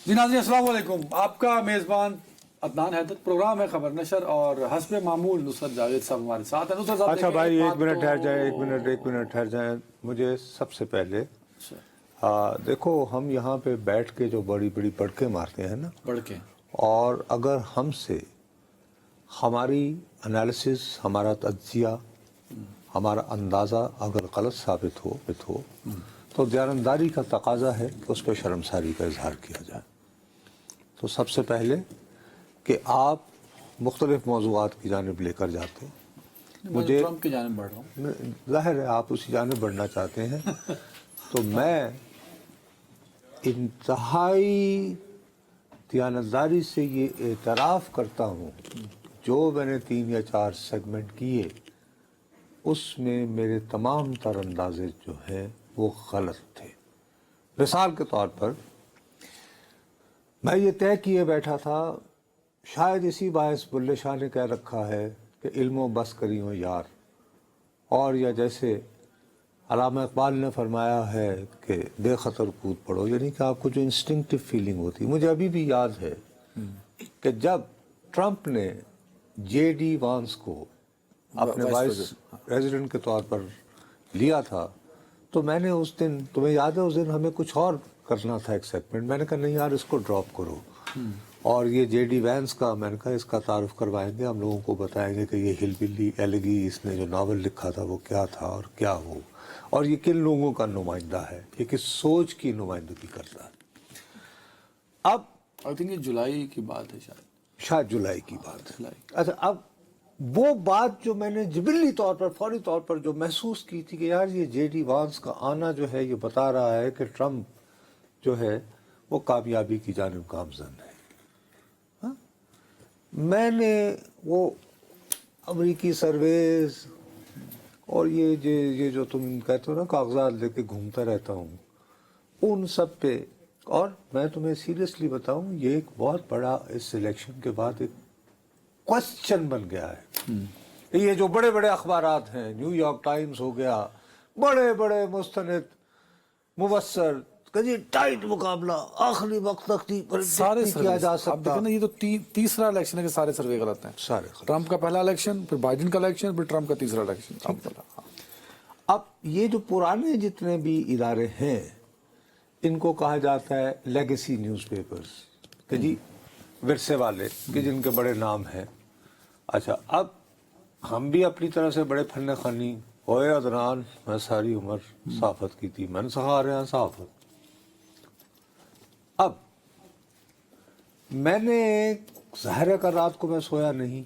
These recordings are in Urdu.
جی ناظرین السلام علیکم، آپ کا میزبان عدنان حیدر، پروگرام ہے خبر نشر اور حسب معمول نصرت جاوید صاحب ہمارے ساتھ ہیں۔ نصرت صاحب اچھا دیکھیں بھائی ایک بات منٹ تو- ٹھہر جائیں، ایک منٹ ٹھہر جائیں۔ مجھے سب سے پہلے دیکھو، ہم یہاں پہ بیٹھ کے جو بڑی بڑی پڑکے مارتے ہیں نا، پڑھ کے اور اگر ہم سے ہماری انالیسس، ہمارا تجزیہ، ہمارا اندازہ اگر غلط ثابت ہو تو دیانتداری کا تقاضا ہے کہ اس پہ شرمساری کا اظہار کیا جائے۔ تو سب سے پہلے کہ آپ مختلف موضوعات کی جانب لے کر جاتے ہیں، میں ٹرمپ کی جانب بڑھ رہا ہوں۔ ظاہر ہے آپ اسی جانب بڑھنا چاہتے ہیں، تو میں انتہائی دیانتداری سے یہ اعتراف کرتا ہوں، جو میں نے 3 یا 4 سیگمنٹ کیے اس میں میرے تمام تر اندازے جو ہیں وہ غلط تھے۔ مثال کے طور پر میں یہ طے کیے بیٹھا تھا، شاید اسی باعث بلے شاہ نے کہہ رکھا ہے کہ علم و بس کری ہو یار، اور یا جیسے علامہ اقبال نے فرمایا ہے کہ بے خطر کود پڑو، یعنی کہ آپ کو جو انسٹنکٹیو فیلنگ ہوتی ہے۔ مجھے ابھی بھی یاد ہے کہ جب ٹرمپ نے جے ڈی وانس کو اپنے وائس پریزیڈنٹ کے طور پر لیا تھا، تو میں نے اس دن، تمہیں یاد ہے اس دن ہمیں کچھ اور کرنا تھا ایک سیگمنٹ، میں نے کہا نہیں یار اس کو ڈراپ کرو، اور یہ جے ڈی وینس کا میں نے کہا اس کا تعارف کروائیں گے، ہم لوگوں کو بتائیں گے کہ یہ ہل بلی ایلگی اس نے جو ناول لکھا تھا وہ کیا تھا اور کیا ہو، اور یہ کن لوگوں کا نمائندہ ہے، یہ کس سوچ کی نمائندگی کرتا ہے۔ اب آئی تھنک یہ جولائی کی بات ہے، شاید جولائی کی بات ہے۔ جولائی۔ اچھا، اب وہ بات جو میں نے جبلی طور پر، فوری طور پر جو محسوس کی تھی کہ یار یہ جے ڈی وانس کا آنا جو ہے یہ بتا رہا ہے کہ ٹرمپ جو ہے وہ کامیابی کی جانب گامزن ہے۔ ہاں؟ میں نے وہ امریکی سرویز اور یہ جو تم کہتے ہو نا کاغذات لے کے گھومتا رہتا ہوں، ان سب پہ، اور میں تمہیں سیریسلی بتاؤں یہ ایک بہت بڑا اس الیکشن کے بعد ایک کوسچن بن گیا ہے۔ یہ جو بڑے بڑے اخبارات ہیں، نیو یارک ٹائمز ہو گیا، بڑے بڑے مستند مبصر کہ جی ٹائٹ مقابلہ، آخری وقت تک سارے نہیں کیا جا اب سکتا، دیکھیں نا، یہ تو تیسرا الیکشن ہے کہ سارے سروے غلط ہیں۔ سارے غلط۔ ٹرمپ کا پہلا الیکشن، پھر بائیڈن کا الیکشن، پھر ٹرمپ کا تیسرا الیکشن۔ اب یہ جو پرانے جتنے بھی ادارے ہیں ان کو کہا جاتا ہے لیگیسی نیوز پیپرز، کہ جی ورثے والے، کہ جن کے بڑے نام ہیں۔ اچھا، اب ہم بھی اپنی طرح سے بڑے فن خانی ہوئے عدنان، میں ساری عمر صحافت کی تھی، میں نے سکھا رہے ہیں صحافت۔ اب میں نے ظاہر کر رات کو میں سویا نہیں،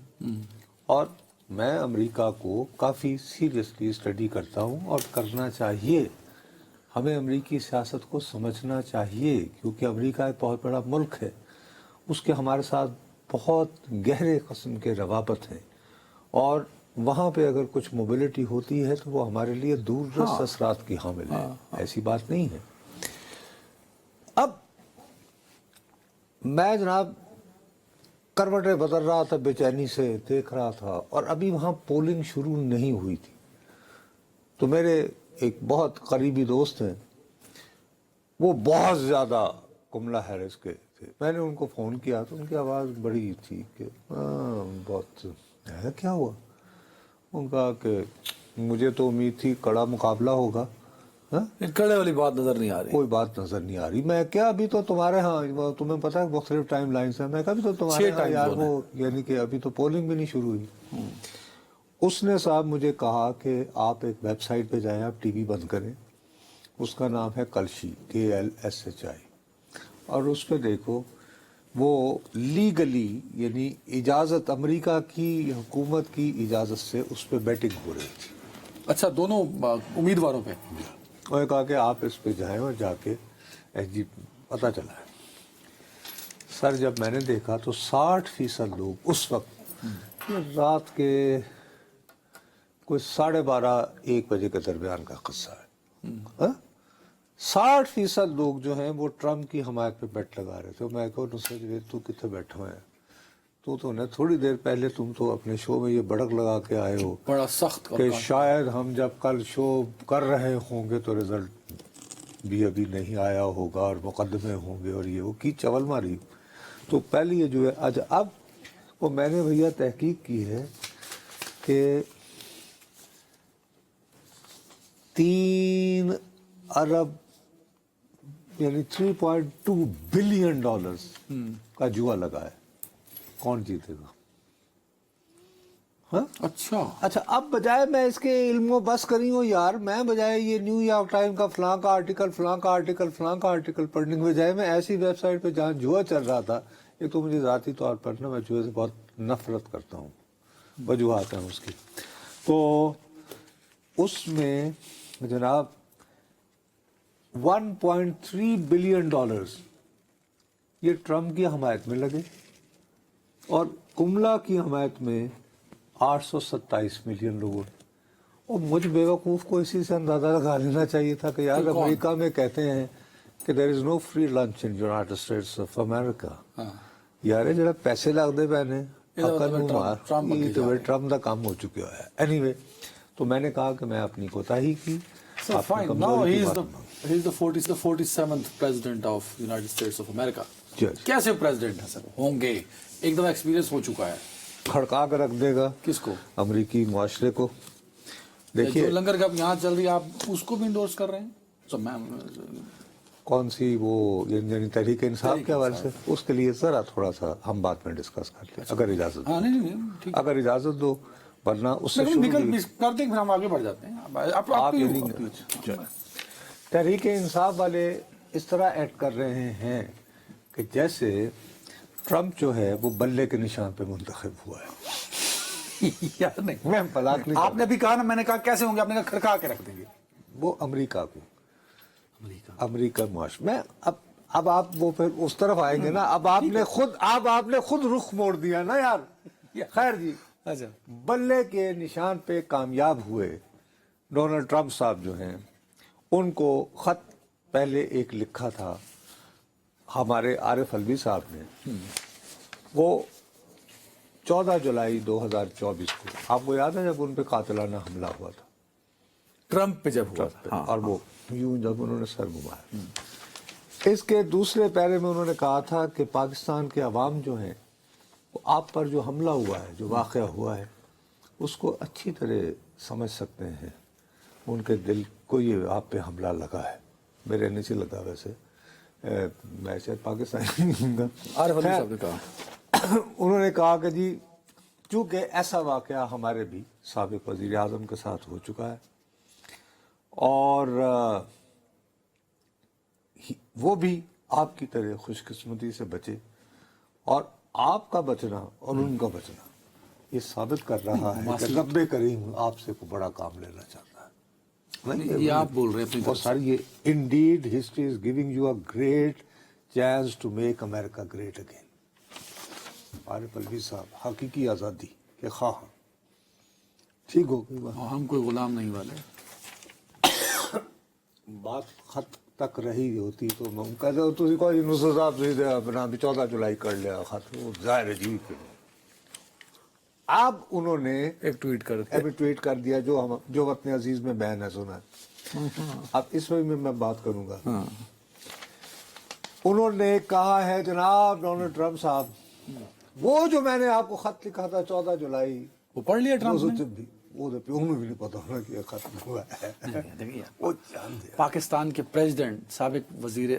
اور میں امریکہ کو کافی سیریسلی اسٹڈی کرتا ہوں، اور کرنا چاہیے، ہمیں امریکی سیاست کو سمجھنا چاہیے، کیونکہ امریکہ ایک بہت بڑا ملک ہے، اس کے ہمارے ساتھ بہت گہرے قسم کے روابط ہیں، اور وہاں پہ اگر کچھ موبلٹی ہوتی ہے تو وہ ہمارے لیے دور رس اثرات کی حامل ہے، ایسی بات نہیں ہے۔ اب میں جناب کروٹیں بدل رہا تھا، بے چینی سے دیکھ رہا تھا، اور ابھی وہاں پولنگ شروع نہیں ہوئی تھی، تو میرے ایک بہت قریبی دوست ہیں، وہ بہت زیادہ کملا ہیرس کے تھے، میں نے ان کو فون کیا تو ان کی آواز بڑی تھی کہ بہت کیا ہوا؟ ان کا کہ مجھے تو امید تھی کڑا مقابلہ ہوگا، کڑے والی بات نظر نہیں آ رہی، کوئی بات نظر نہیں آ رہی۔ میں کیا ابھی تو تمہارے ہاں، تمہیں پتہ ہے مختلف ٹائم لائنز ہیں، میں کہا ابھی تو تمہارے ہاں یار وہ، یعنی کہ ابھی تو پولنگ بھی نہیں شروع ہوئی۔ اس نے صاحب مجھے کہا کہ آپ ایک ویب سائٹ پہ جائیں، آپ ٹی وی بند کریں، اس کا نام ہے کلشی، KLSHI، اور اس پہ دیکھو وہ لیگلی، یعنی اجازت، امریکہ کی حکومت کی اجازت سے اس پہ بیٹنگ ہو رہی تھی۔ اچھا، دونوں امیدواروں پہ؟ انہوں نے کہا کہ آپ اس پہ جائیں، اور جا کے پتہ چلا ہے۔ سر جب میں نے دیکھا تو 60% لوگ اس وقت، رات کے کوئی 12:30-1 بجے کے درمیان کا قصہ ہے، 60% لوگ جو ہیں وہ ٹرمپ کی حمایت پہ بیٹ لگا رہے تھے۔ میں کہوں نصرت جاوید تو کتنے بیٹھے ہوئے ہیں، تو نے تھوڑی دیر پہلے تم تو اپنے شو میں یہ بڑک لگا کے آئے ہو بڑا سخت کہ شاید ہم جب کل شو کر رہے ہوں گے تو رزلٹ بھی ابھی نہیں آیا ہوگا اور مقدمے ہوں گے اور یہ وہ کی چول ماری. تو پہلے یہ جو ہے اب وہ میں نے بھیا تحقیق کی ہے کہ 3 ارب یعنی $3.2 بلین کا جوا لگا ہے. کون جیتے گا؟ ہاں اچھا اب بجائے میں اس کے علم و بس کری ہوں یار، میں بجائے یہ نیو یارک ٹائم کا فلاں کا آرٹیکل پڑھنے کے بجائے میں ایسی ویب سائٹ پہ جہاں جوا چل رہا تھا. ایک تو مجھے ذاتی طور پر نا میں جوئے سے بہت نفرت کرتا ہوں، وجوہات ہیں اس کی. تو اس میں جناب $1.3 بلین یہ ٹرمپ کی حمایت میں لگے اور کملا کی حمایت میں 827 ملین لوگوں. اور مجھ بیوقوف کو اسی سے اندازہ لگا لینا چاہیے تھا کہ یار امریکہ میں کہتے ہیں کہ there is no free lunch in United States of America. یار جڑا پیسے لگ دے پہنے ٹرمپ کا کام ہو چکا ہے. اینی وے تو میں نے کہا کہ میں اپنی کوتاہی کی. He is the 47th president of United States of America. کیسے پریزیڈنٹ ہے سر ہوں گے؟ ایک دفعہ ایکسپیرینس ہو چکا ہے. کھڑکا کر رکھ دے گا کس کو؟ امریکی معاشرے کو. دیکھیے لنگر کپ یہاں چل رہی ہے، آپ اس کو بھی انڈورس کر رہے ہیں. کون سی وہ یعنی تحریک انصاف کے حوالے سے؟ اس کے لیے ذرا تھوڑا سا ہم بعد میں ڈسکس کر لیں اگر اجازت دو. اگر اجازت دو، ورنہ اس سے کرتے ہیں ہم آگے بڑھ جاتے ہیں. تحریک انصاف والے اس طرح ایڈ کر رہے ہیں کہ جیسے ٹرمپ جو ہے وہ بلے کے نشان پہ منتخب ہوا ہے. میں بلاک نہیں، آپ نے بھی کہا نا، میں نے کہا کیسے ہوں گے، آپ نے کہا کھڑکا کے رکھ دیں گے. وہ امریکہ کو، امریکہ معاشرے میں اب آپ وہ پھر اس طرف آئیں گے نا. اب آپ نے خود رخ موڑ دیا نا یار. خیر جی، بلے کے نشان پہ کامیاب ہوئے ڈونلڈ ٹرمپ صاحب جو ہیں، ان کو خط پہلے ایک لکھا تھا ہمارے عارف الوی صاحب نے. وہ 14 جولائی 2024 کو، آپ کو یاد ہے جب ان پہ قاتلانہ حملہ ہوا تھا ٹرمپ پہ جب ہوا تھا، اور وہ یوں جب انہوں نے سر گھمایا. اس کے دوسرے پیرے میں انہوں نے کہا تھا کہ پاکستان کے عوام جو ہیں وہ آپ پر جو حملہ ہوا ہے، جو واقعہ ہوا ہے، اس کو اچھی طرح سمجھ سکتے ہیں. ان کے دل کو یہ آپ پہ حملہ لگا ہے. میرے نیچے لگا ویسے، میں شاید پاکستانی نہیں ہوں گا. انہوں نے کہا کہ جی چونکہ ایسا واقعہ ہمارے بھی سابق وزیر اعظم کے ساتھ ہو چکا ہے اور وہ بھی آپ کی طرح خوش قسمتی سے بچے، اور آپ کا بچنا اور ان کا بچنا یہ ثابت کر رہا ہے کہ رب کریم آپ سے کوئی بڑا کام لینا چاہتا ہے. یہ آپ بول رہے ہیں بہت ساری یہ indeed history is giving you a great chance to make America great again. عارف الوی صاحب، حقیقی آزادی کے خواہاں. ٹھیک ہو گئی بات، ہم کوئی غلام نہیں والے. بات خط تک رہی ہوتی تو میں کہتا ہوں تھی کوئی نصرت صاحب سے اپنا 14 جولائی کر لیا خط، وہ ظاہر جی. اب انہوں نے ایک ٹویٹ کر دیا جو وطن عزیز میں بیان ہے سنا. اب اس میں میں بات کروں گا. انہوں نے کہا ہے جناب ڈونلڈ ٹرمپ صاحب، وہ جو میں نے آپ کو خط لکھا تھا 14 جولائی، وہ پڑھ لیا ٹرمپ نے؟ وہ تو انہوں بھی نہیں پتا ہونا کہ یہ ختم ہوا ہے. پاکستان کے پریزیڈنٹ سابق وزیر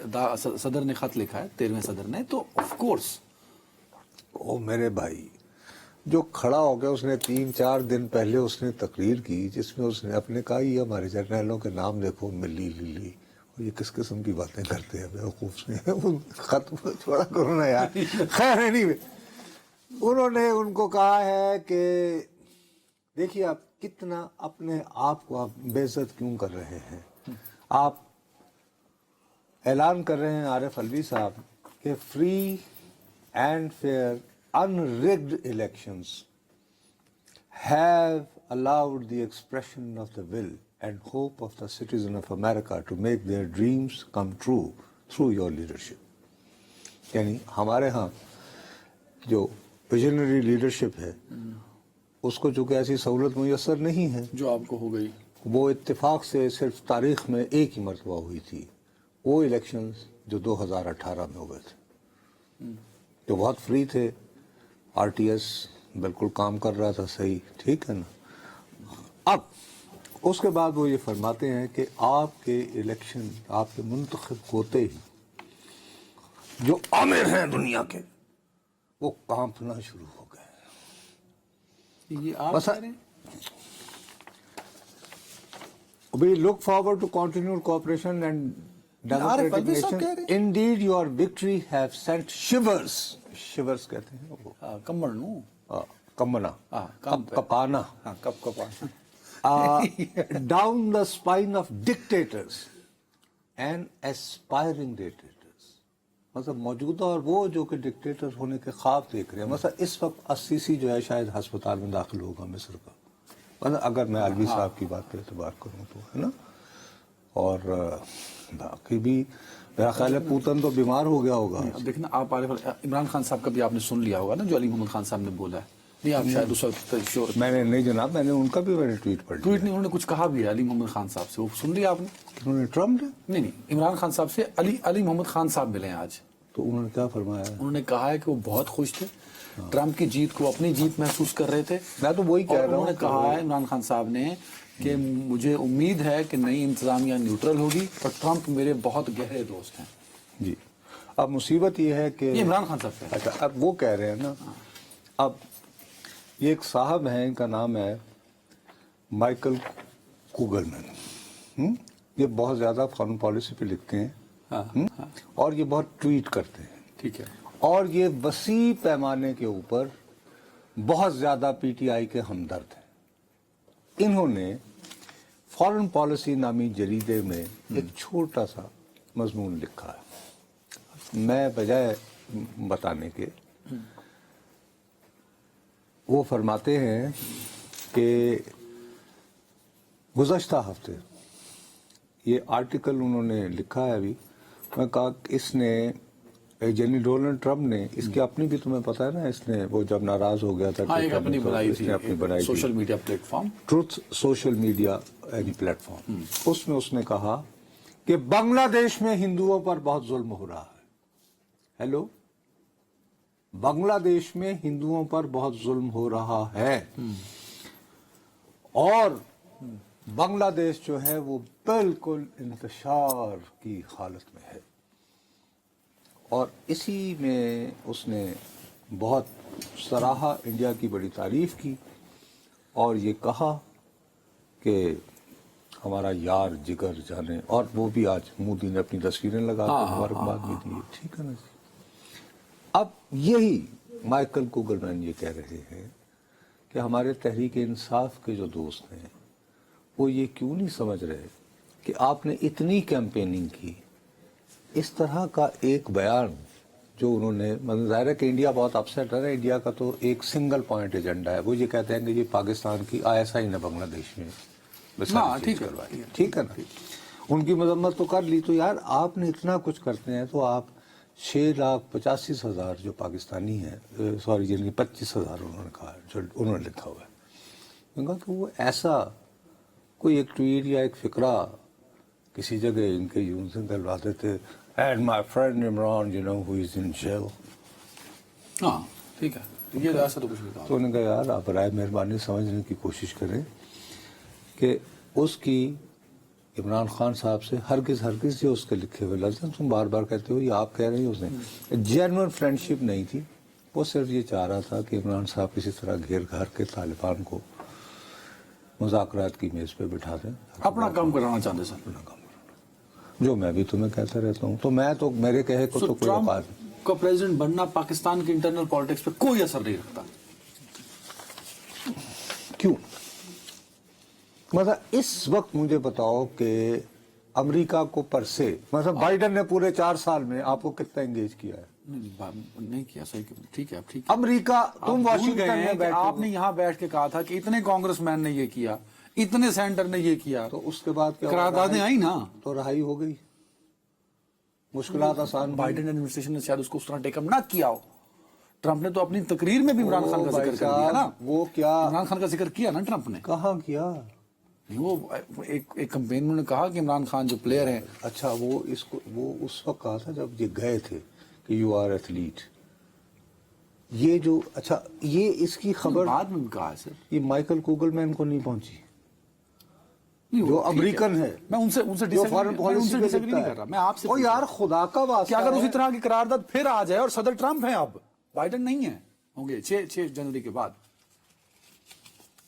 صدر نے خط لکھا ہے، 13ویں صدر نے، تو آف کورس او میرے بھائی جو کھڑا ہو گیا، اس نے 3-4 دن پہلے اس نے تقریر کی جس میں اس نے اپنے کہا یہ ہمارے جرنیلوں کے نام دیکھو، ملی للی، اور یہ کس قسم کی باتیں کرتے ہیں بیوقوف سے. خط چھوڑا کرو نا یار. خیر نہیں، انہوں نے ان کو کہا ہے کہ دیکھیے آپ کتنا اپنے آپ کو آپ بے عزت کیوں کر رہے ہیں. آپ اعلان کر رہے ہیں عارف الوی صاحب کہ free and fair unrigged elections have allowed the expression of the will and hope of the citizen of America to make their dreams come true through your leadership. یعنی ہمارے ہاں جو ویژنری لیڈرشپ ہے اس کو چونکہ ایسی سہولت میسر نہیں ہے جو آپ کو ہو گئی. وہ اتفاق سے صرف تاریخ میں ایک ہی مرتبہ ہوئی تھی وہ الیکشنز جو 2018 میں ہوئے تھے جو بہت فری تھے, آر ٹی ایس بالکل کام کر رہا تھا صحیح, ٹھیک ہے نا. اب اس کے بعد وہ یہ فرماتے ہیں کہ آپ کے الیکشن, آپ کے منتخب ہوتے ہی جو عامر ہیں دنیا کے وہ کانپنا شروع ہو گئے. یہ آپ بس کہہ رہے ہیں؟ We look forward to continued cooperation and democratic Pervez صاحب کہہ nation. رہے ہیں؟ Indeed, your victory have sent shivers. Shivers کہتے ہیں وہ. کمر نو کمنا. کم پہ. کپانا. ہاں کب کپانا. Down the spine of dictators and aspiring dictators. مطلب موجودہ اور وہ جو کہ ڈکٹیٹر ہونے کے خواب دیکھ رہے ہیں. مثلا اس وقت السیسی جو ہے شاید ہسپتال میں داخل ہوگا مصر کا, اگر میں الوی صاحب کی بات پہ اعتبار کروں تو, ہے نا. اور باقی بھی میرا خیال ہے پوتن تو بیمار ہو گیا ہوگا. اب دیکھنا آپ عمران خان صاحب کا بھی آپ نے سن لیا ہوگا نا جو علی محمد خان صاحب نے بولا ہے. نہیں آپ شاید اس وقت میں نے نہیں جناب, میں نے ان کا بھی میں نے ٹویٹ پڑھ لیا. ٹویٹ نہیں, انہوں نے کچھ کہا بھی ہے علی محمد خان صاحب سے, وہ سن لیا آپ نے؟ انہوں نے ٹرمپ نے نہیں عمران خان صاحب سے علی محمد خان صاحب ملے ہیں آج. تو انہوں نے کیا فرمایا ہے؟ انہوں نے کہا ہے کہ وہ بہت خوش تھے, ٹرمپ کی جیت کو اپنی جیت محسوس کر رہے تھے. میں تو وہی کہہ رہا ہوں. انہوں نے کہا ہے عمران خان صاحب نے کہ مجھے امید ہے کہ نئی انتظامیہ نیوٹرل ہوگی اور ٹرمپ میرے بہت گہرے دوست ہیں. جی اب مصیبت یہ ہے کہ یہ عمران خان صاحب سے. اچھا اب وہ کہہ رہے ہیں نا, اب یہ ایک صاحب ہیں, ان کا نام ہے مائیکل کوگلمین. یہ بہت زیادہ فارن پالیسی پہ لکھتے ہیں اور یہ بہت ٹویٹ کرتے ہیں. ٹھیک ہے. اور یہ وسیع پیمانے کے اوپر بہت زیادہ پی ٹی آئی کے ہمدرد ہیں. انہوں نے فارن پالیسی نامی جریدے میں ایک چھوٹا سا مضمون لکھا ہے. میں بجائے بتانے کے وہ فرماتے ہیں کہ گزشتہ ہفتے یہ آرٹیکل انہوں نے لکھا ہے. ابھی میں کہا کہ اس نے یعنی ڈونلڈ ٹرمپ نے اس کی اپنی بھی تمہیں پتا ہے نا, اس نے وہ جب ناراض ہو گیا تھا اپنی بنائی social media platform, truth social media platform, اس میں اس نے کہا کہ بنگلہ دیش میں ہندوؤں پر بہت ظلم ہو رہا ہے. ہیلو, بنگلہ دیش میں ہندوؤں پر بہت ظلم ہو رہا ہے اور بنگلہ دیش جو ہے وہ بالکل انتشار کی حالت میں ہے. اور اسی میں اس نے بہت سراہا, انڈیا کی بڑی تعریف کی اور یہ کہا کہ ہمارا یار جگر جانے, اور وہ بھی آج مودی نے اپنی تصویریں لگا کے مبارکباد بھی دی. ٹھیک ہے نا جی. اب یہی مائیکل کوگلمین یہ کہہ رہے ہیں کہ ہمارے تحریک انصاف کے جو دوست ہیں وہ یہ کیوں نہیں سمجھ رہے کہ آپ نے اتنی کیمپیننگ کی, اس طرح کا ایک بیان جو انہوں نے, مطلب ظاہر ہے کہ انڈیا بہت اپسیٹ ہے نا. انڈیا کا تو ایک سنگل پوائنٹ ایجنڈا ہے, وہ یہ کہتے ہیں کہ یہ پاکستان کی ISI نے بنگلہ دیش میں ٹھیک ہے نا. ان کی مذمت تو کر لی, تو یار آپ نے اتنا کچھ کرتے ہیں تو آپ 6,85,000 جو پاکستانی ہیں, سوری یعنی 25,000 انہوں نے کہا, جو انہوں نے لکھا ہوا ہے, میں کہا کہ وہ ایسا کوئی ایک ٹویٹ یا ایک فقرہ کسی جگہ ان کے یوں سے دلواتے تھے, and my friend Imran, you know, who is in jail. ہاں ٹھیک ہے, یہ ریاست تو کچھ نہیں کہا. تو انہوں نے کہا یار آپ برائے مہربانی سمجھنے کی کوشش کریں کہ اس کی عمران خان صاحب سے ہرگز جو اس کے لکھے ہوئے لفظ ہیں تم بار بار کہتے ہو, یہ آپ کہہ رہے ہیں, اس نے جینوئن فرینڈشپ نہیں تھی. وہ صرف یہ چاہ رہا تھا کہ عمران صاحب کسی طرح گھیر گھر کے طالبان کو مذاکرات کی میز پہ بٹھا دیں, اپنا کام کرانا چاہتے سر. اپنا کام کرانا, جو میں بھی تمہیں کہتا رہتا ہوں. تو میں تو میرے کہے کو تو کوئی اوقات نہیں. ٹرمپ کا پریزیڈنٹ بننا پاکستان کے انٹرنل پالیٹکس پہ کوئی اثر نہیں رکھتا. کیوں؟ مطلب اس وقت مجھے بتاؤ کہ امریکہ کو پر سے مطلب بائیڈن نے پورے 4 سال میں آپ کو کتنا انگیج کیا ہے؟ نہیں کیا. صحیح, ٹھیک ہے. اب ٹھیک, امریکہ تم واشنگٹن میں بیٹھے, آپ نے یہاں بیٹھ کے کہا تھا کہ اتنے کانگریس مین نے یہ کیا, اتنے سینٹر نے یہ کیا, تو اس کے بعد کیا قراردادیں آئی نا, تو رہائی ہو گئی, مشکلات آسان. بائیڈن ایڈمنسٹریشن نے شاید اس کو اس طرح ٹیک اپ نہ کیا ہو. ٹرمپ نے تو اپنی تقریر میں بھی عمران خان کا ذکر کر دیا نا. وہ کیا عمران خان کا ذکر کیا نا ٹرمپ نے. کہاں کیا؟ وہ ایک کمپین میں نے کہا کہ عمران خان جو پلیئر ہیں. اچھا وہ اس وقت کہا تھا جب یہ گئے تھے کہ یو آر ایتھلیٹ. یہ جو اچھا یہ اس کی خبر بعد میں بھی کہا ہے سر. یہ مائیکل کوگل مین کو نہیں پہنچی نہیں، جو وہ ٹھیک امریکن ہے میں ان سے جو فارن پالیسی میں ڈسیگری نہیں کر رہا. میں آپ سے او یار خدا کا کہ واسطہ اگر اسی ہے. طرح کی قرارداد پھر آ جائے اور صدر ٹرمپ ہیں، اب بائیڈن نہیں ہے، ہوں گے 6 جنوری کے بعد.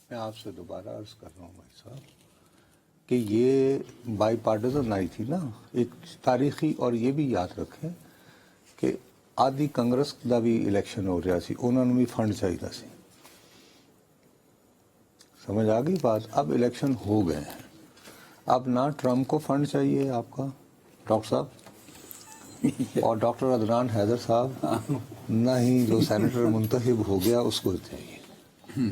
میں آپ سے دوبارہ عرض کر رہا ہوں بھائی صاحب کہ یہ بائی پارٹیزن آئی تھی نا ایک تاریخی. اور یہ بھی یاد رکھیں کہ آدھی کانگریس دا بھی الیکشن ہو رہا سی, انہوں نے بھی فنڈ چاہیے سی. سمجھ آ گئی بات. اب الیکشن ہو گئے ہیں, اب نہ ٹرمپ کو فنڈ چاہیے آپ کا ڈاکٹر صاحب اور ڈاکٹر عدنان حیدر صاحب, نہ ہی جو سینیٹر منتخب ہو گیا اس کو چاہیے.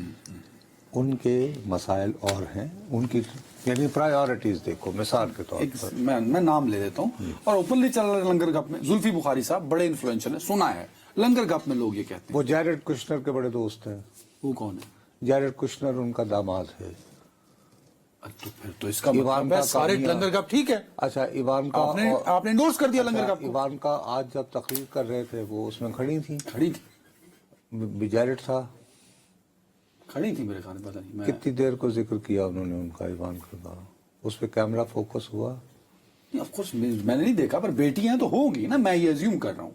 ان کے مسائل اور ہیں, ان کی یعنی پرائیورٹیز دیکھو. مثال کے طور پر میں نام لے دیتا ہوں, اور اوپنلی چل رہا ہے لنگر گپ میں. زلفی بخاری صاحب بڑے انفلوئنشل ہیں, سنا ہے لنگر گپ میں لوگ یہ کہتے ہیں. وہ جیریڈ کشنر کے بڑے دوست ہیں. وہ کون ہے؟ جیریڈ کشنر ان کا داماد ہے. تو پھر تو اس کا مطلب ہے سارے لنگر گپ ٹھیک ہے. اچھا ایوان کا آپ نے انڈورس کر دیا لنگر گپ کو. ایوان کا آج جب تقریر کر رہے تھے وہ اس میں کھڑی تھی کھڑی تھی جیریڈ تھا, کھڑی تھی میرے خیال میں, پتہ نہیں میں کتنی دیر کو ذکر کیا انہوں نے ان کا ایوان کا. اس پہ کیمرہ فوکس ہوا. آف کورس میں نے نہیں دیکھا, پر بیٹی ہیں تو ہوں گی نا, میں یہ ایزیوم کر رہا ہوں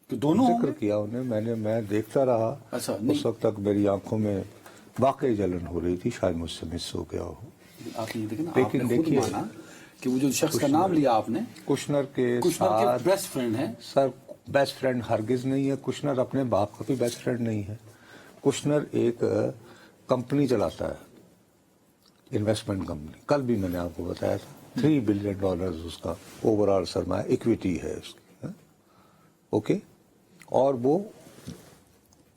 کہ دونوں ذکر کیا انہیں. میں دیکھتا رہا. اچھا اس وقت تک میری آنکھوں میں واقعی جلن ہو رہی تھی, شاید مجھ سے مس ہو گیا ہو. آپ یہ دیکھیں نا, آپ لیکن نے خود دیکھیے مانا کہ وہ جو شخص کا نام لیا آپ نے کشنر کے کشنر کے ساتھ بیسٹ فرینڈ ہیں. سر بیسٹ فرینڈ ہرگز نہیں ہے. کشنر اپنے باپ کا بھی بیسٹ فرینڈ نہیں ہے. کشنر ایک کمپنی چلاتا ہے, انویسٹمنٹ کمپنی. کل بھی میں نے آپ کو بتایا تھا $3 بلین اس کا اوور آل سرمایہ اکویٹی ہے اس کی. اوکے, اور وہ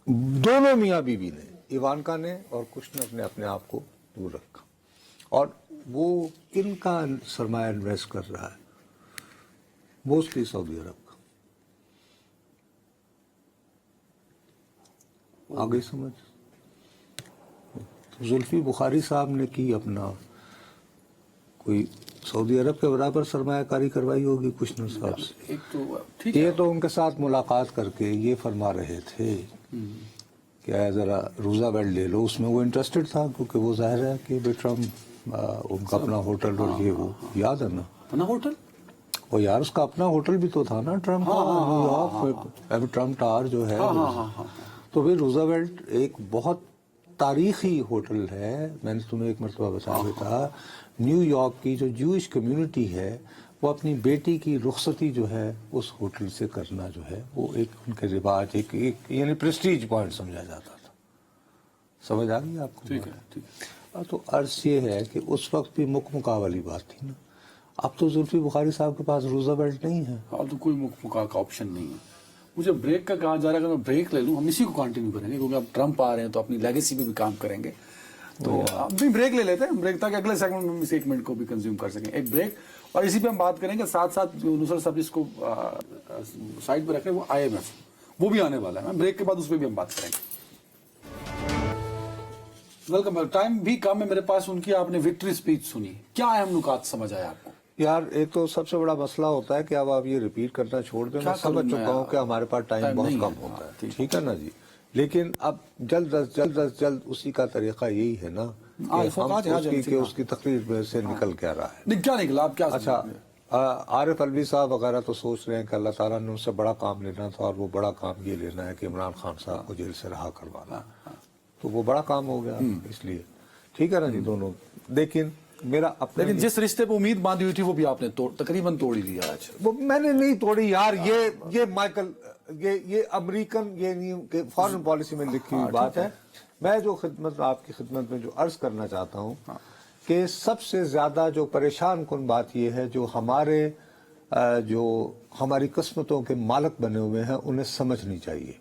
دونوں میاں بیوی نے, ایوانکا نے اور کشنر نے اپنے آپ کو دور رکھا. اور وہ کن کا سرمایہ انویسٹ کر رہا ہے؟ موسٹلی سعودی عرب کا. آگے سمجھ. زلفی بخاری صاحب نے کی اپنا کوئی سعودی عرب کے برابر سرمایہ کاری کروائی ہوگی کشنر صاحب سے. ایک تو ٹھیک ہے, یہ تو ان کے ساتھ ملاقات کر کے یہ فرما رہے تھے کہ ذرا روزا ویلڈ لے لو. اس میں وہ انٹرسٹڈ تھا کیونکہ وہ ظاہر ہے کہ ٹرمپ ان کا اپنا ہوٹل اور یہ وہ یاد ہے نا اپنا ہوٹل. وہ یار اس کا اپنا ہوٹل بھی تو تھا نا ٹرمپ کا, ٹرمپ ٹاور جو ہے. تو پھر روزا ویلڈ ایک بہت تاریخی ہوٹل ہے. میں نے تمہیں ایک مرتبہ بتایا تھا, نیو یارک کی جو جوئش کمیونٹی ہے وہ اپنی بیٹی کی رخصتی جو ہے اس ہوٹل سے کرنا جو ہے وہ ایک ان کے رواج, ایک یعنی پریسٹیج پوائنٹ سمجھا جاتا تھا. سمجھ آ گئی آپ کو؟ ٹھیک ہے. تو عرض یہ ہے کہ اس وقت بھی مکہ والی بات تھی نا. اب تو زلفی بخاری صاحب کے پاس روزا بیلٹ نہیں ہے. اب تو کوئی مکہ کا آپشن نہیں ہے. مجھے بریک کا کہا جا رہا ہے, اگر میں بریک لے لوں ہم اسی کو کنٹینیو کریں گے, کیونکہ اب ٹرمپ آ رہے ہیں تو اپنی لیگیسی پہ بھی کام کریں گے. تو اب بھی بریک لے لیتے ہیں, بریک تاکہ اگلے سیگمنٹ میں اس 1 منٹ کو بھی کنزیوم کر سکیں. ایک بریک, اور اسی پہ ہم بات کریں گے. ساتھ ساتھ جو نصرت صاحب اس کو سائڈ پہ رکھیں وہ IMF وہ بھی آنے والا ہے. بریک کے بعد اس پہ بھی ہم بات کریں گے. ویلکم. ٹائم بھی کم ہے میرے پاس. ان کی آپ نے وکٹری اسپیچ سنی, کیا اہم نکات سمجھ آیا آپ کو؟ یار ایک تو سب سے بڑا مسئلہ ہوتا ہے کہ اب آپ یہ ریپیٹ کرنا چھوڑ دیں. میں سمجھ چکا ہوں کہ ہمارے پاس ٹائم بہت کم ہوتا ہے, ٹھیک ہے نا جی. لیکن اب جلد از جلد اسی کا طریقہ یہی ہے نا کہ اس کی تقریر میں سے نکل کیا رہا ہے. کیا نکلا آپ کیا؟ اچھا, عارف الوی صاحب وغیرہ تو سوچ رہے ہیں کہ اللہ تعالیٰ نے ان سے بڑا کام لینا تھا, اور وہ بڑا کام یہ لینا ہے کہ عمران خان صاحب کو جیل سے رہا کروانا. تو وہ بڑا کام ہو گیا اس لیے, ٹھیک ہے نا جی دونوں. لیکن میرا اپنا, لیکن جس رشتے پہ امید باندھی ہوئی تھی وہ بھی آپ نے تقریباً توڑ ہی دیا آج. وہ میں نے نہیں توڑی یار. یہ مائیکل یہ امریکن, یہ نہیں کہ فارن پالیسی میں لکھی ہوئی بات ہے. میں جو خدمت آپ کی خدمت میں جو عرض کرنا چاہتا ہوں کہ سب سے زیادہ جو پریشان کن بات یہ ہے, جو ہماری قسمتوں کے مالک بنے ہوئے ہیں انہیں سمجھنی چاہیے.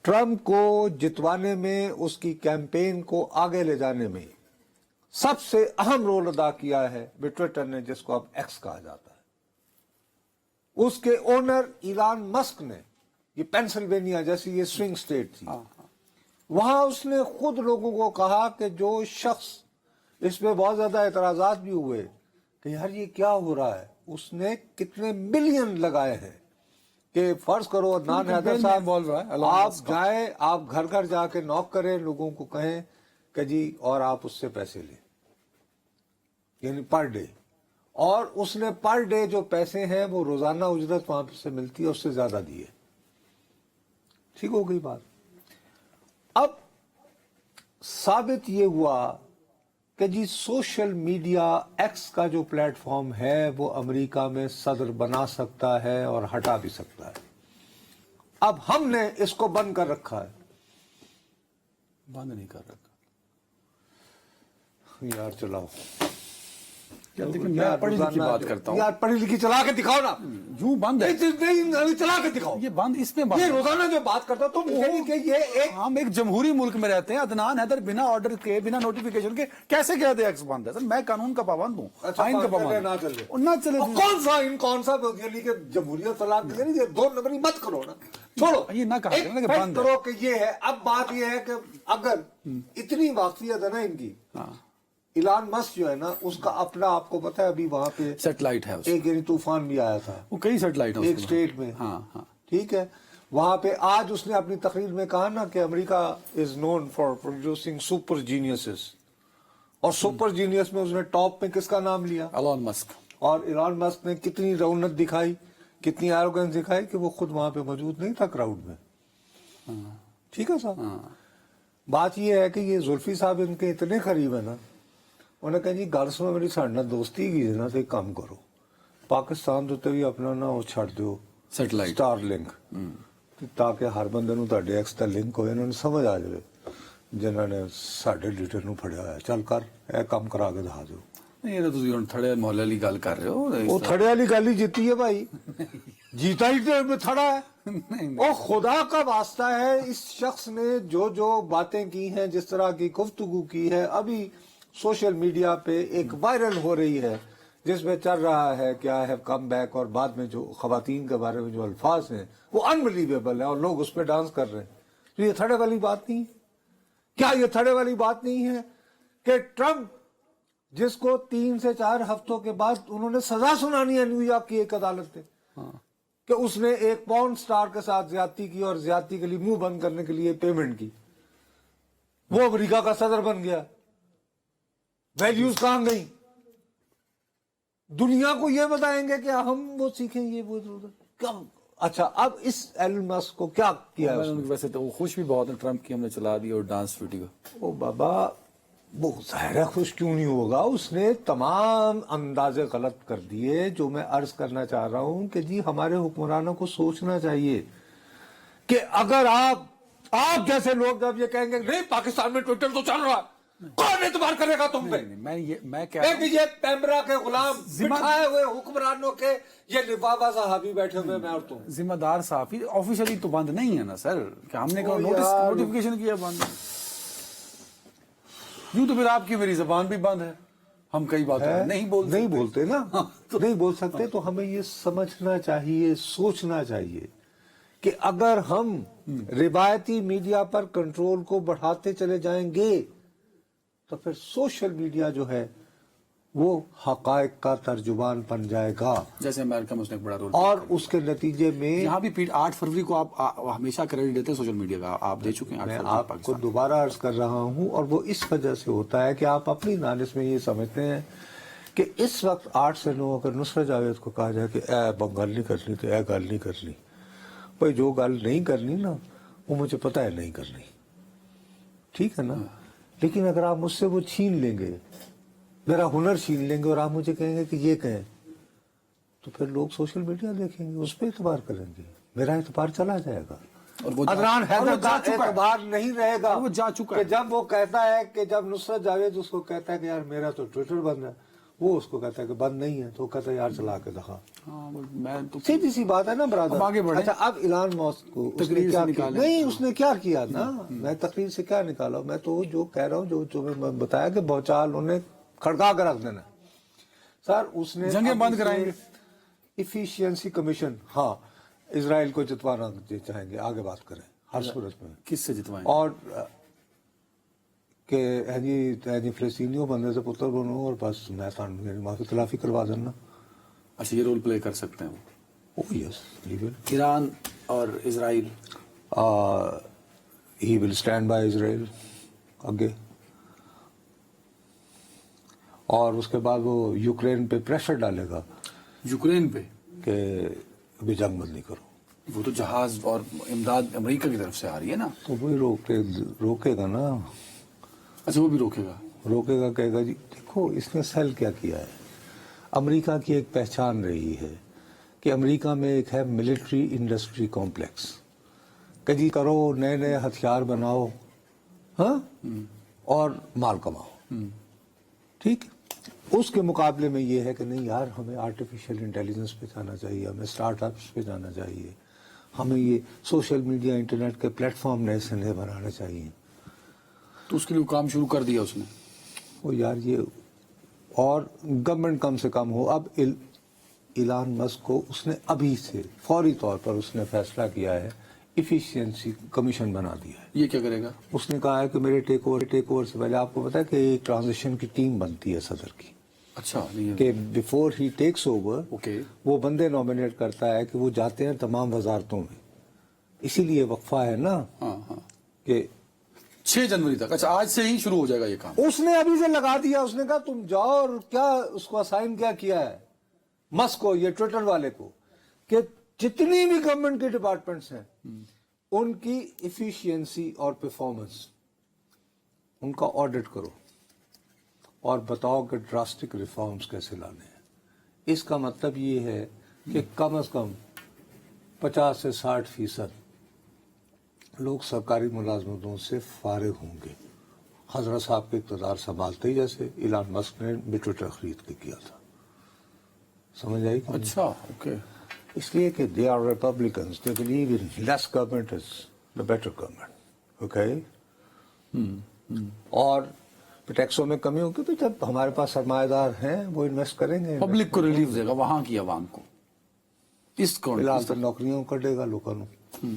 ٹرمپ کو جتوانے میں, اس کی کیمپین کو آگے لے جانے میں سب سے اہم رول ادا کیا ہے ٹویٹر نے, جس کو اب ایکس کہا جاتا ہے. اس کے اونر ایلان مسک نے, یہ پینسلوینیا جیسی یہ سوئنگ سٹیٹ تھی, وہاں اس نے خود لوگوں کو کہا کہ جو شخص اس پہ بہت زیادہ اعتراضات بھی ہوئے کہ یار یہ کیا ہو رہا ہے. اس نے کتنے ملین لگائے ہیں کہ فرض کرو عدنان حیدر صاحب آپ جائیں, آپ گھر گھر جا کے نوک کریں, لوگوں کو کہیں کہ جی اور آپ اس سے پیسے لیں, یعنی پر ڈے, اور اس نے پر ڈے جو پیسے ہیں وہ روزانہ اجرت وہاں سے ملتی ہے اس سے زیادہ دیے. ٹھیک ہو گئی بات. اب ثابت یہ ہوا کہ جی سوشل میڈیا ایکس کا جو پلیٹ فارم ہے وہ امریکہ میں صدر بنا سکتا ہے اور ہٹا بھی سکتا ہے. اب ہم نے اس کو بند کر رکھا ہے. بند نہیں کر رکھا یار چلاؤ لیکن میں پڑھی لکھی بات کرتا ہوں. یار پڑھی لکھی چلا کے دکھاؤ نا. یوں بند ہے, نہیں چلا کے دکھاؤ. یہ بند اس میں بند یہ ہے. روزانہ جو بات کرتا ہوں تم کہ یہ ایک ہم ایک جمہوری ملک میں رہتے ہیں. عدنان حیدر بنا آرڈر کے, بنا نوٹیفیکیشن کے کیسے کہتے ہیں ایکس بند ہے؟ سر میں قانون کا پابند ہوں, آئین کا پابند ہوں. نہ چلے کون سا جمہوریت طلاق دیا, دو نمبری مت کرو نا, چھوڑو. یہ نہ کہا کرنا کہ بند کرو کہ یہ ہے. اب بات یہ ہے کہ اگر اتنی واقفیت ہے نا ان کی, ایلان مسک جو ہے نا اس کا اپنا, آپ کو پتا ہے ابھی وہاں پہ سیٹلائٹ ہے, ایک یعنی طوفان بھی آیا تھا, وہ کئی سیٹلائٹ ایک اسٹیٹ میں. ہاں ہاں ٹھیک ہے. وہاں پہ آج اس نے اپنی تقریر میں کہا نا کہ امریکہ از نون فار پروڈیوسنگ سپر جینیسز, اور سپر جینیس میں اس نے ٹاپ میں کس کا نام لیا؟ ایلان مسک. اور ایلان مسک نے کتنی رونت دکھائی, کتنی ایروگنس دکھائی کہ وہ خود وہاں پہ موجود نہیں تھا کراؤڈ میں. ٹھیک ہے صاحب. بات یہ ہے کہ یہ زلفی صاحب ان کے اتنے قریب ہے نا, انہیں کہا جی گل سنو میری ساڈے نال دوستی کی نا, تو ایک کام کرو پاکستان دے بھی اپنا نا وہ چھڑ دیو سیٹلائٹ سٹار لنک, تاکہ ہر بندے نو تہاڈے ایکس دا لنک ہوئے, انہوں نے سمجھ آ جائے جنہوں نے ساڈے لیڈر نو پھڑیا ہوا ہے, چل کر اے کام کرا کے دکھا دو. یہ تو تسی ہن تھڑے محلے والی گل کر رہے ہو. وہ تھڑے والی گل ہی جیتی ہے بھائی, جیتا ہی تو تھڑا ہے. او خدا کا واسطہ ہے, اس شخص نے جو جو باتیں کی ہیں, جس طرح کی گفتگو کی ہے, ابھی سوشل میڈیا پہ ایک وائرل ہو رہی ہے جس میں چل رہا ہے کہ آئی ہیو کم بیک, اور بعد میں جو خواتین کے بارے میں جو الفاظ ہیں وہ انبلیویبل ہیں اور لوگ اس پہ ڈانس کر رہے ہیں. تو یہ تھڑے والی بات نہیں ہے کیا؟ یہ تھڑے والی بات نہیں ہے کہ ٹرمپ جس کو 3 سے 4 ہفتوں کے بعد انہوں نے سزا سنانی ہے نیو یارک کی ایک عدالت نے کہ اس نے ایک پورن سٹار کے ساتھ زیادتی کی اور زیادتی کے لیے منہ بند کرنے کے لیے پیمنٹ کی, وہ امریکہ کا صدر بن گیا. ویلیوز کہاں گئی؟ دنیا کو یہ بتائیں گے کہ ہم وہ سیکھیں یہ وہ کم. اچھا اب اس ایلن مسک کو کیا کیا ہے؟ ویسے تو وہ خوش بھی بہت ہے ٹرمپ کی ہم نے چلا دی اور ڈانس ویڈیو. او بابا وہ ظاہر ہے خوش کیوں نہیں ہوگا, اس نے تمام اندازے غلط کر دیے. جو میں عرض کرنا چاہ رہا ہوں کہ جی ہمارے حکمرانوں کو سوچنا چاہیے کہ اگر آپ جیسے لوگ جب یہ کہیں گے نہیں پاکستان میں ٹویٹر تو چل رہا, کون اعتبار کرے گا تم پہ؟ میں کہہ رہا ہوں یہ پیمبرا کے غلام بٹھائے ہوئے حکمرانوں کے یہ لفافہ صحابی بیٹھے ہوئے میں اور تم. ذمہ دار صحافی آفیشلی تو بند نہیں ہے نا سر, کہ ہم نے نوٹیفیکیشن کیا بند. یوں تو پھر آپ کی میری زبان بھی بند ہے, ہم کئی باتیں نہیں بولتے نا, نہیں بول سکتے. تو ہمیں یہ سمجھنا چاہیے, سوچنا چاہیے کہ اگر ہم روایتی میڈیا پر کنٹرول کو بڑھاتے چلے جائیں گے تو پھر سوشل میڈیا جو ہے وہ حقائق کا ترجمان بن جائے گا. جیسے امریکہ میں اس نے ایک بڑا رول, اور اس کے نتیجے میں یہاں بھی 8 فروری کو آپ ہمیشہ کریڈٹ دیتے ہیں سوشل میڈیا کا, آپ دے چکے ہیں. میں آپ کو دوبارہ عرض کر رہا ہوں, اور وہ اس وجہ سے ہوتا ہے کہ آپ اپنی دانش میں یہ سمجھتے ہیں کہ اس وقت 8 سے 9 اگر نصرت جاوید کو کہا جائے کہ اے گل نہیں کرنی تو اے گل نہیں کرنی, بھائی جو گل نہیں کرنی نا وہ مجھے پتا ہے نہیں کرنی, ٹھیک ہے نا. لیکن اگر آپ مجھ سے وہ چھین لیں گے, میرا ہنر چھین لیں گے, اور آپ مجھے کہیں گے کہ یہ کہیں, تو پھر لوگ سوشل میڈیا دیکھیں گے, اس پہ اعتبار کریں گے, میرا اعتبار چلا جائے گا. عدنان حیدر کا اعتبار نہیں رہے گا. وہ جا چکا ہے کہ جب وہ کہتا ہے کہ جب نصرت جاوید اس کو کہتا ہے کہ یار میرا تو ٹویٹر بند ہے, وہ اس کو کہتا ہے کہ بند نہیں ہے, تو وہ کہتا ہے یار چلا کے دکھا. سیدھی سی بات ہے نا برادر. اچھا اب ایلان مسک کو اس نے کیا کیا نا, میں تقریر سے کیا نکالا, میں تو جو کہہ رہا ہوں جو میں بتایا کہ بہچال انہیں کھڑکا کر رکھ دینا سر. اس نے جنگیں بند کرائیں گے, ایفیشینسی کمیشن, ہاں اسرائیل کو جتوانا چاہیں گے, آگے بات کریں ہر صورت میں. کس سے جتوائیں؟ اور کہ جی فلسطینیوں بندے سے پتر بنو اور بس میں میری معافی تلافی کروا دینا. اچھا یہ رول پلے کر سکتے ہیں وہ. او یس لیول. ایران اور اسرائیل. ہی ول اسٹینڈ بائی اسرائیل آگے. اور اس کے بعد وہ یوکرین پہ پریشر ڈالے گا. یوکرین پہ کہ ابھی جنگ بند نہیں کرو. وہ تو جہاز اور امداد امریکہ کی طرف سے آ رہی ہے نا. تو وہی روکے گا نا. اچھا وہ بھی روکے گا. روکے گا کہے گا جی دیکھو اس نے سیل کیا ہے. امریکہ کی ایک پہچان رہی ہے کہ امریکہ میں ایک ہے ملٹری انڈسٹری کمپلیکس کہ جی کرو نئے نئے ہتھیار بناؤ ہاں اور مال کماؤ. ٹھیک. اس کے مقابلے میں یہ ہے کہ نہیں یار ہمیں آرٹیفیشیل انٹیلیجنس پہ جانا چاہیے, ہمیں اسٹارٹ اپس پہ جانا چاہیے, ہمیں یہ سوشل میڈیا انٹرنیٹ کے پلیٹ فارم نئے سے نئے بنانے چاہیے. تو اس کے لیے کام شروع کر دیا اس نے. وہ یار یہ اور گورنمنٹ کم سے کم ہو. اب ایلان مسک کو اس نے ابھی سے فوری طور پر اس نے فیصلہ کیا ہے ایفیشینسی کمیشن بنا دیا ہے. یہ کیا کرے گا؟ اس نے کہا ہے کہ میرے ٹیک اوور سے پہلے آپ کو پتا ہے کہ ایک ٹرانزیشن کی ٹیم بنتی ہے صدر کی. اچھا کہ بیفور ہی ٹیکس اوور وہ بندے نامینیٹ کرتا ہے کہ وہ جاتے ہیں تمام وزارتوں میں. اسی لیے وقفہ ہے نا کہ 6 جنوری تک. اچھا آج سے ہی شروع ہو جائے گا یہ کام. اس نے ابھی سے لگا دیا. اس نے کہا تم جاؤ اور کیا اس کو اسائن کیا ہے مسک کو, یہ ٹویٹر والے کو, کہ جتنی بھی گورنمنٹ کے ڈپارٹمنٹس ہیں ان کی ایفیشینسی اور پرفارمنس ان کا آڈٹ کرو اور بتاؤ کہ ڈراسٹک ریفارمز کیسے لانے ہیں. اس کا مطلب یہ ہے کہ کم از کم 50 سے 60% لوگ سرکاری ملازمتوں سے فارغ ہوں گے. حضرت صاحب کے اقتدار سنبھالتے ہی جیسے ایلان مسک نے بھی ٹویٹر خرید کے کیا تھا. سمجھ آئی؟ اچھا اوکے. اس لیے کہ they are Republicans, they believe in less government is the better government. Okay. اور ٹیکسوں میں کمی ہوگی تو جب ہمارے پاس سرمایہ دار ہیں وہ انویسٹ کریں گے. پبلک کو ریلیف دے گا وہاں کی عوام کو. اس کو فی الحال تو نوکریوں کٹے گا لوگوں کو.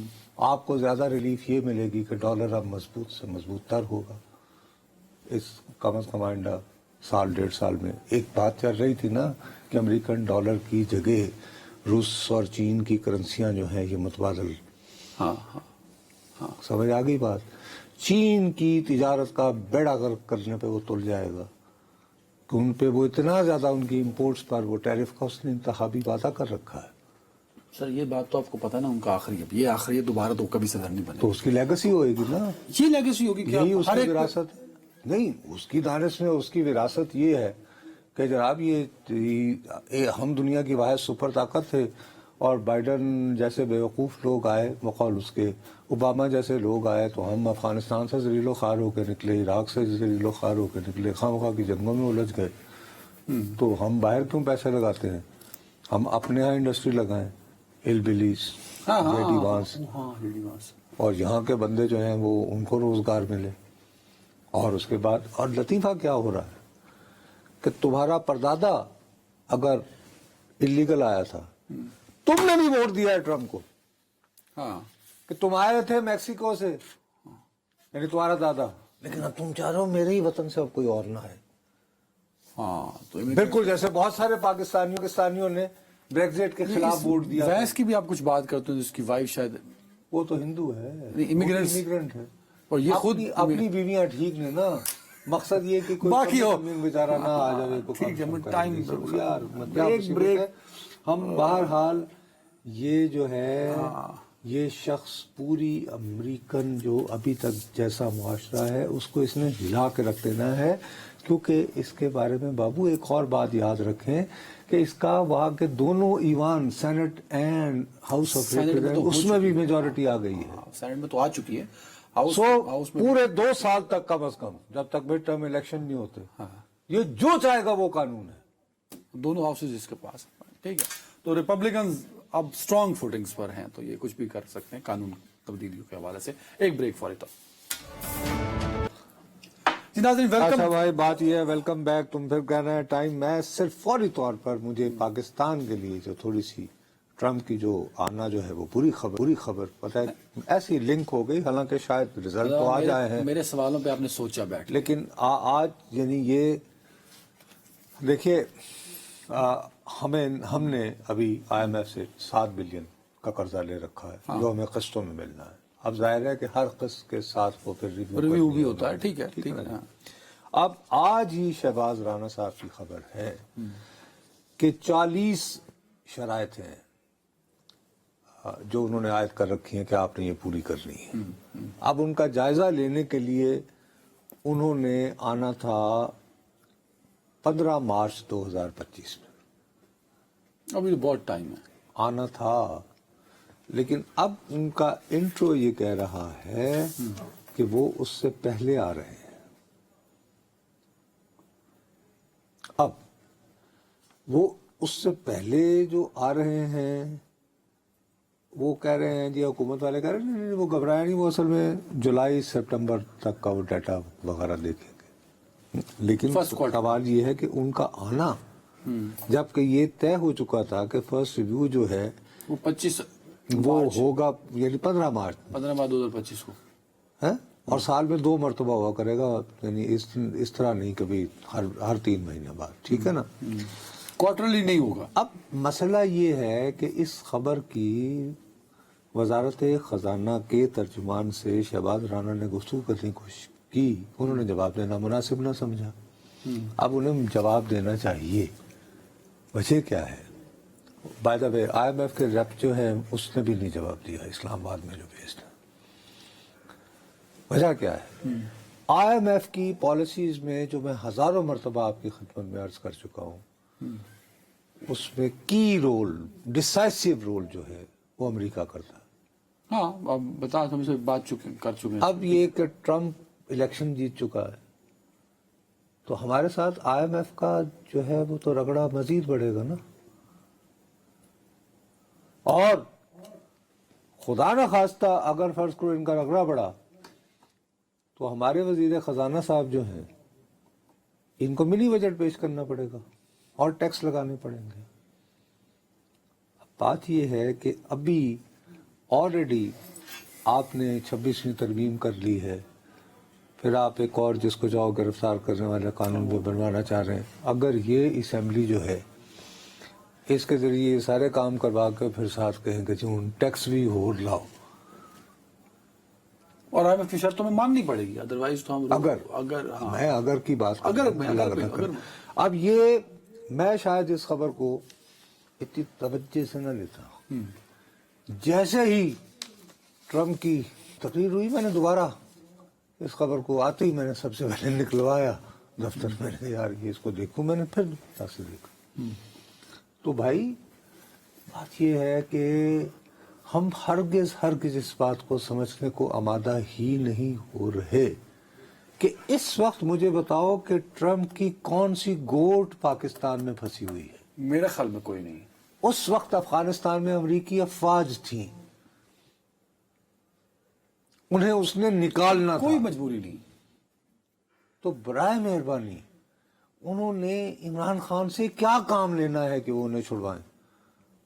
آپ کو زیادہ ریلیف یہ ملے گی کہ ڈالر اب مضبوط سے مضبوط تر ہوگا. اس کم از کم آئندہ سال 1.5 سال میں ایک بات چل رہی تھی نا کہ امریکن ڈالر کی جگہ روس اور چین کی کرنسیاں جو ہیں یہ متبادل. سمجھ آ گئی بات. چین کی تجارت کا بیڑا کرنے پہ وہ تل جائے گا کہ ان پہ وہ اتنا زیادہ ان کی امپورٹس پر وہ ٹیرف کا اس نے انتخابی وعدہ کر رکھا ہے. سر یہ بات تو آپ کو پتا نا ان کا آخری ہے, یہ آخری ہے, دوبارہ تو کبھی صدر نہیں بنے. تو اس کی لیگسی ہوئے گی نا. یہ لیگسی ہوگی کہ یہی اس کی وراثت نہیں. اس کی دانش میں اس کی وراثت یہ ہے کہ جناب یہ ہم دنیا کی واحد سپر طاقت تھے اور بائیڈن جیسے بیوقوف لوگ آئے بقول اس کے, اوباما جیسے لوگ آئے تو ہم افغانستان سے ذلیل و خوار ہو کے نکلے, عراق سے ذلیل و خوار ہو کے نکلے, خواہ کی جنگوں میں الجھ گئے. تو ہم باہر کیوں پیسے لگاتے ہیں؟ ہم اپنے یہاں انڈسٹری لگائیں, ایلبلیز, لیڈی وانس, اور یہاں کے بندے جو ہیں وہ ان کو روزگار ملے. اور اس کے بعد اور لطیفہ کیا ہو رہا ہے کہ تمہارا پردادا اگر اللیگل آیا تھا تم نے بھی ووٹ دیا ہے ٹرمپ کو. کہ تم آئے تھے میکسیکو سے, یعنی تمہارا دادا, لیکن اب تم چاہ رہے ہو میرے ہی وطن سے اب کوئی اور نہ ہے. تو بالکل جیسے بہت سارے پاکستانیوں نے بریگزٹ کے خلاف ووٹ دیا. ویس کی بھی آپ کچھ بات کرتے ہیں, جس کی وائف شاید وہ تو ہندو ہے, امیگرینٹ ہے, اور یہ خود اپنی بیویاں ٹھیک نے نا. مقصد یہ کہ کوئی باقی ہو بیچارہ نہ آ جائے. ٹھیک ہے ٹائم ایک بریک. ہم بہرحال یہ جو ہے یہ شخص پوری امریکن جو ابھی تک جیسا معاشرہ ہے اس کو اس نے ہلا کے رکھ دینا ہے. کیونکہ اس کے بارے میں بابو ایک اور بات یاد رکھیں کہ اس کا وہاں کے دونوں ایوان سینٹ اینڈ ہاؤس آف ریپرزینٹیٹیو اس میں بھی میجورٹی آ گئی ہے. سینٹ میں تو آ چکی ہے. پورے 2 سال تک کم از کم جب تک مڈ ٹرم الیکشن نہیں ہوتے یہ جو چاہے گا وہ قانون ہے. دونوں ہاؤسز اس کے پاس. ٹھیک ہے. تو ریپبلکنز اب اسٹرانگ فوٹنگز پر ہیں تو یہ کچھ بھی کر سکتے ہیں قانون تبدیلیوں کے حوالے سے. ایک بریک فوری طور. اچھا بھائی بات یہ ہے, ویلکم بیک. تم پھر کہہ رہے ہیں ٹائم. میں صرف فوری طور پر مجھے پاکستان کے لیے جو تھوڑی سی ٹرمپ کی جو آنا جو ہے وہ پوری خبر پتہ ہے ایسی لنک ہو گئی، حالانکہ شاید رزلٹ تو آ جائے ہیں، میرے سوالوں پہ آپ نے سوچا بیٹھ، لیکن آج یعنی یہ دیکھیے ہم نے ابھی آئی ایم ایف سے 7 بلین کا قرضہ لے رکھا ہے جو ہمیں قسطوں میں ملنا ہے. اب ظاہر ہے کہ ہر قسط کے ساتھ وہ پھر ریویو بھی ہوتا ہے. ٹھیک ہے. اب آج ہی شہباز رانا صاحب کی خبر ہے کہ 40 شرائط ہیں جو انہوں نے عائد کر رکھی ہیں کہ آپ نے یہ پوری کرنی ہے. اب ان کا جائزہ لینے کے لیے انہوں نے آنا تھا 15 مارچ 2025 میں. ابھی بہت ٹائم ہے. آنا تھا، لیکن اب ان کا انٹرو یہ کہہ رہا ہے کہ وہ اس سے پہلے آ رہے ہیں. اب وہ اس سے پہلے جو آ رہے ہیں وہ کہہ رہے ہیں جی حکومت والے کہہ رہے ہیں نہیں وہ گھبرائے نہیں، وہ اصل میں جولائی سپٹمبر تک کا وہ ڈیٹا وغیرہ دیکھیں گے. لیکن سوال یہ ہے کہ ان کا آنا جبکہ یہ طے ہو چکا تھا کہ فرسٹ ریویو جو ہے وہ 25 وہ ہوگا یعنی 15 مارچ 2025 کو ہے، اور سال میں 2 مرتبہ ہوا کرے گا، یعنی اس طرح نہیں کبھی ہر 3 مہینے بعد. ٹھیک ہے نا، کوارٹرلی نہیں ہوگا. اب مسئلہ یہ ہے کہ اس خبر کی وزارت خزانہ کے ترجمان سے شہباز رانا نے گفتگو کرنے کی کوشش کی، انہوں نے جواب دینا مناسب نہ سمجھا. اب انہیں جواب دینا چاہیے. وجہ کیا ہے؟ By the way I M F کے ریپ جو ہے اس نے بھی نہیں جواب دیا اسلام آباد میں جو بیسڈ ہے. وجہ کیا ہے؟ آئی ایم ایف کی پالیسیز میں جو میں ہزاروں مرتبہ آپ کی خدمت میں عرض کر چکا ہوں، اس میں کی رول ڈسائسو رول جو ہے وہ امریکہ کرتا ہے. ہاں اب بتا ہم سے بات کر چکے ہیں. اب یہ کہ ٹرمپ الیکشن جیت چکا ہے تو ہمارے ساتھ آئی ایم ایف کا جو ہے وہ تو رگڑا مزید بڑھے گا نا. اور خدا نہ خواستہ اگر فرض کرو ان کا رگڑا بڑھا تو ہمارے وزیر خزانہ صاحب جو ہیں ان کو منی بجٹ پیش کرنا پڑے گا اور ٹیکس لگانے پڑیں گے. بات یہ ہے کہ ابھی آلریڈی آپ نے 26ویں ترمیم کر لی ہے، پھر آپ ایک اور جس کو جاؤ گرفتار کرنے والا قانون بھی بنوانا چاہ رہے ہیں. اگر یہ اسمبلی جو ہے اس کے ذریعے یہ سارے کام کروا کے پھر ساتھ کہیں کہ ٹیکس بھی ہو لاؤ، اور آئی ایم ایف کی شرطوں میں ماننی پڑے گی، ادروائز تو ہم میں اگر کی بات اب یہ میں شاید اس خبر کو اتنی توجہ سے نہ لیتا ہوں. جیسے ہی ٹرمپ کی تقریر ہوئی میں نے دوبارہ اس خبر کو آتے ہی میں نے سب سے پہلے نکلوایا دفتر میں نے، یار یہ اس کو دیکھوں. میں نے پھر سے دیکھا تو بھائی بات یہ ہے کہ ہم ہرگز اس بات کو سمجھنے کو آمادہ ہی نہیں ہو رہے کہ اس وقت مجھے بتاؤ کہ ٹرمپ کی کون سی گوٹ پاکستان میں پھنسی ہوئی ہے. میرے خیال میں کوئی نہیں. اس وقت افغانستان میں امریکی افواج تھیں، انہیں اس نے نکالنا تھا، کوئی مجبوری نہیں. تو برائے مہربانی انہوں نے عمران خان سے کیا کام لینا ہے کہ وہ انہیں چھڑوائیں؟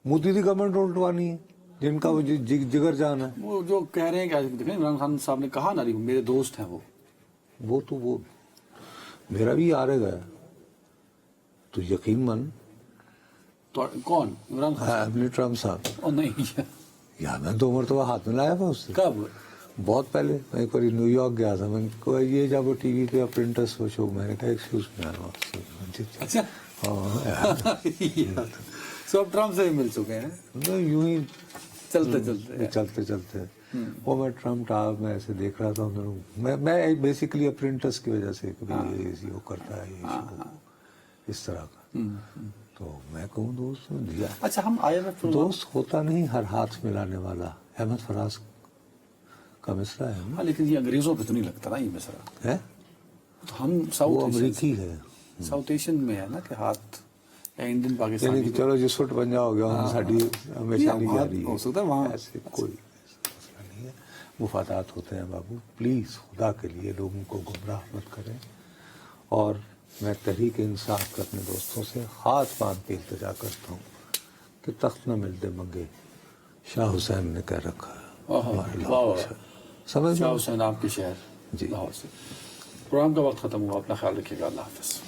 مودی کی گورنمنٹ الٹوانی ہے جن کا وہ جگر جان ہے. وہ جو کہہ رہے ہیں کہ دیکھیں عمران خان صاحب نے کہا نا میرے دوست ہیں وہ تو وہ میرا بھی آ رہے گا تو یقین من تو کون عمران خان ٹرمپ صاحب نہیں یار میں 2 مرتبہ ہاتھ میں لایا تھا اس سے. کب؟ بہت پہلے میں ایک بار نیو یارک گیا تھا. میں کو یہ جب وہ ٹی وی پہ پرنٹرس وہ شو میں نے کہا ایکسکیوز میں آیا ہوں. اچھا سب ٹرمپ سے بھی مل چکے ہیں یوں ہی چلتے وہ میں ٹرمپ ٹاپ میں ایسے دیکھ رہا تھا. میں بیسیکلی اپرنٹس کی وجہ سے کبھی وہ کرتا ہے اس طرح کا. تو میں کہوں دوست دیا. اچھا ہم آئی ایم ایف دوست ہوتا نہیں ہر ہاتھ ملانے والا. احمد فراز کا مصرع ہے نا. لیکن یہ انگریزوں پہ تو نہیں لگتا نا یہ مصرع ہے. ہم وہ امریکی ہے، ساؤتھ ایشین میں ہے نا کہ ہاتھ انڈین پاکستانی یعنی کہ چلو جس فٹ بن جاؤ گیا ساڑھی ہمیشہ نہیں جا رہی ہے. وہاں ایسے کوئی مسئلہ نہیں ہے. مفادات ہوتے ہیں بابو. پلیز خدا کے لیے لوگوں کو گمراہ مت کریں. اور میں تحریک انصاف کے اپنے دوستوں سے ہاتھ باندھ کے التجا کرتا ہوں کہ تخت نہ ملتے منگے شاہ حسین نے کہہ رکھا ہے ہمارے واہ لاہور سے. سمجھ شاہ میں حسین آپ کے شہر جی. لاہور سے. پروگرام کا وقت ختم ہوا. اپنا خیال رکھیے گا. اللہ حافظ.